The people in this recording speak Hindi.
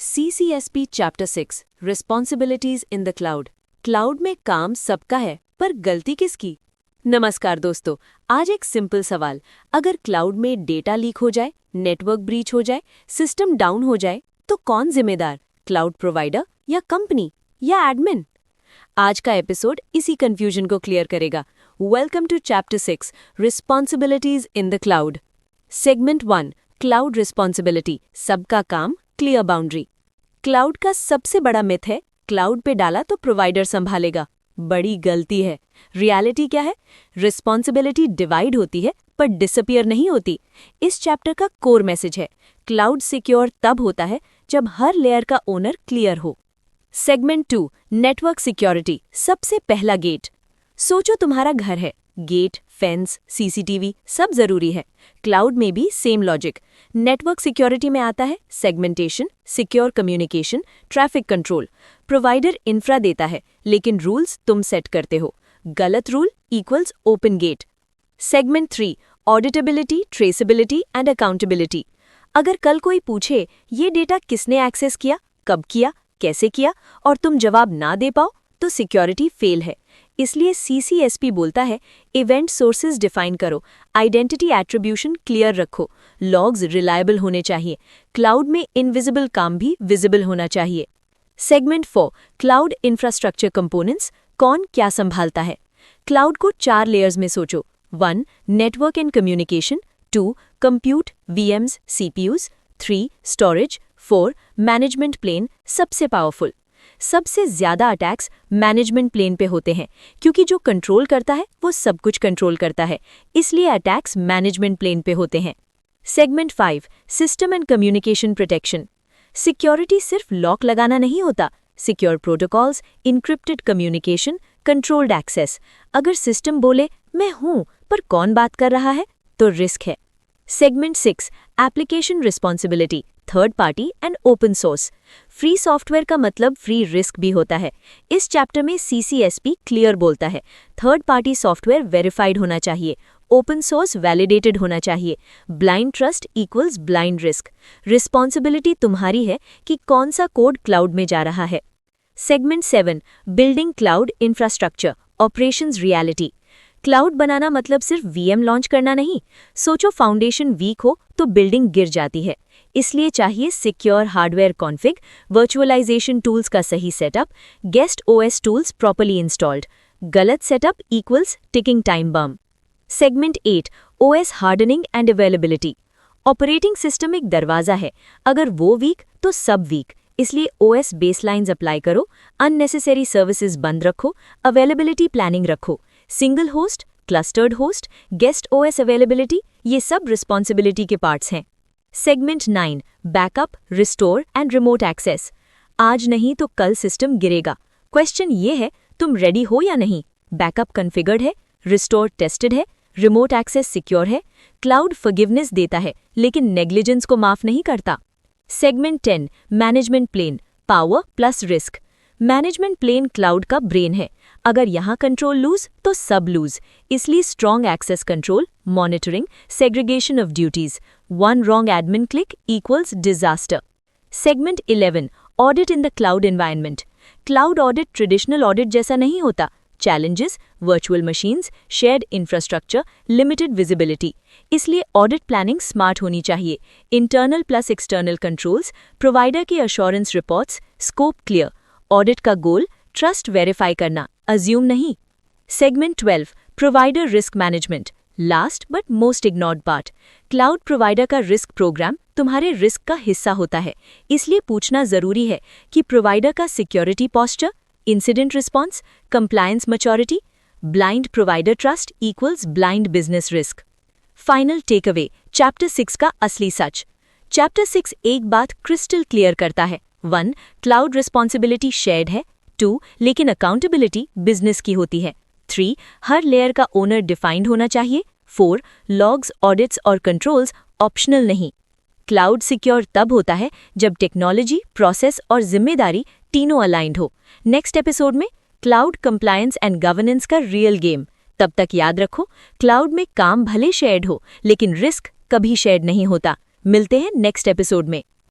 CCSP chapter 6 responsibilities in the cloud. Cloud में काम सबका है, पर गलती किसकी? नमस्कार दोस्तों, आज एक सिंपल सवाल। अगर क्लाउड में डेटा लीक हो जाए, नेटवर्क ब्रीच हो जाए, सिस्टम डाउन हो जाए, तो कौन जिम्मेदार? क्लाउड प्रोवाइडर या कंपनी या एडमिन? आज का एपिसोड इसी कंफ्यूजन को क्लियर करेगा। Welcome to chapter 6 responsibilities in the cloud. Segment 1 cloud responsibility, सबका काम, क्लियर बाउंड्री। क्लाउड का सबसे बड़ा मिथ है क्लाउड पे डाला तो प्रोवाइडर संभालेगा। बड़ी गलती है। रियलिटी क्या है? रिस्पॉन्सिबिलिटी डिवाइड होती है पर डिसअपीयर नहीं होती। इस चैप्टर का कोर मैसेज है क्लाउड सिक्योर तब होता है जब हर लेयर का ओनर क्लियर हो। सेगमेंट 2 नेटवर्क सिक्योरिटी, सबसे पहला गेट। सोचो तुम्हारा घर है, गेट, फेंस, सीसीटीवी सब जरूरी है। क्लाउड में भी सेम लॉजिक। नेटवर्क सिक्योरिटी में आता है segmentation, secure communication, traffic control. Provider infra देता है लेकिन रूल्स तुम सेट करते हो। गलत rule equals open gate. Segment 3 auditability, traceability and accountability. अगर कल कोई पूछे ये डेटा किसने एक्सेस किया, कब किया, कैसे किया और तुम जवाब ना दे पाओ तो सिक्योरिटी फेल है। इसलिए CCSP बोलता है इवेंट सोर्सेज डिफाइन करो, आइडेंटिटी एट्रीब्यूशन क्लियर रखो, लॉग्स रिलायबल होने चाहिए, क्लाउड में इनविजिबल काम भी विजिबल होना चाहिए। सेगमेंट 4 क्लाउड इंफ्रास्ट्रक्चर कंपोनेंट्स, कौन क्या संभालता है? क्लाउड को 4 लेयर्स में सोचो। 1 network and communication, 2 compute, VMs, CPUs, 3 storage, 4 management plane, सबसे पावरफुल। सबसे ज्यादा अटैक्स मैनेजमेंट प्लेन पे होते हैं क्योंकि जो कंट्रोल करता है वो सब कुछ कंट्रोल करता है, इसलिए अटैक्स मैनेजमेंट प्लेन पे होते हैं। Segment 5 system and communication protection. Security सिर्फ लॉक लगाना नहीं होता, secure protocols, encrypted communication, controlled access. अगर सिस्टम बोले मैं हूं पर कौन बात कर रहा है तो रिस्क है। Segment 6 application responsibility, third party and open source. Free software का मतलब फ्री रिस्क भी होता है। इस चैप्टर में CCSP क्लियर बोलता है थर्ड पार्टी सॉफ्टवेयर वेरीफाइड होना चाहिए, ओपन सोर्स वैलिडेटेड होना चाहिए। Blind trust equals blind risk. Responsibility तुम्हारी है कि कौन सा कोड क्लाउड में जा रहा है। Segment 7 building cloud infrastructure, operations reality. Cloud बनाना मतलब सिर्फ VM लॉन्च करना नहीं। सोचो फाउंडेशन वीक हो तो बिल्डिंग गिर जाती है। इसलिए चाहिए secure hardware config, virtualisation tools का सही setup, guest OS tools properly installed. गलत setup equals ticking time bomb. Segment 8 OS hardening and availability. Operating system एक दरवाजा है, अगर वो वीक तो सब वीक, इसलिए OS बेसलाइंस अप्लाई करो, अननेसेसरी सर्विसेज बंद रखो, अवेलेबिलिटी प्लानिंग रखो। Single host, clustered host, guest OS availability, ये सब रिस्पॉन्सिबिलिटी के पार्ट्स हैं। Segment 9 backup, restore and remote access. आज नहीं तो कल सिस्टम गिरेगा। क्वेश्चन ये है तुम रेडी हो या नहीं? बैकअप कॉन्फ़िगर्ड है, रिस्टोर टेस्टेड है, रिमोट एक्सेस सिक्योर है। क्लाउड फॉरगिवनेस देता है लेकिन नेग्लिजेंस को माफ नहीं करता। Segment 10 management plane, power plus risk. Management plane cloud का ब्रेन है, अगर यहाँ कंट्रोल लूज तो सब लूज, इसलिए strong access control, monitoring, segregation of duties. 1 wrong admin click equals disaster. Segment 11 audit in the cloud environment. Cloud audit traditional audit जैसा नहीं होता। Challenges, virtual machines, shared infrastructure, limited visibility, इसलिए ऑडिट प्लानिंग स्मार्ट होनी चाहिए। Internal plus external controls, provider की assurance reports, scope clear. Audit का गोल ट्रस्ट वेरीफाई करना, अज्यूम नहीं। Segment 12 provider risk management, last but most ignored part. Cloud provider का रिस्क प्रोग्राम तुम्हारे रिस्क का हिस्सा होता है, इसलिए पूछना जरूरी है कि प्रोवाइडर का security posture, incident response, compliance maturity. Blind provider trust equals blind business risk. Final takeaway chapter 6 का असली सच। चैप्टर 6 एक बात क्रिस्टल क्लियर करता है। 1 क्लाउड रिस्पॉन्सिबिलिटी शेयर्ड है, 2 लेकिन अकाउंटेबिलिटी बिजनेस की होती है, 3 हर लेयर का ओनर डिफाइंड होना चाहिए, 4 लॉग्स, ऑडिट्स और कंट्रोल्स ऑप्शनल नहीं। क्लाउड सिक्योर तब होता है जब टेक्नोलॉजी, प्रोसेस और जिम्मेदारी तीनों अलाइंड हो। नेक्स्ट एपिसोड में क्लाउड कंप्लायंस एंड गवर्नेंस का रियल गेम। तब तक याद रखो क्लाउड में काम भले शेयर्ड हो लेकिन रिस्क कभी शेयर्ड नहीं होता। मिलते हैं नेक्स्ट एपिसोड में।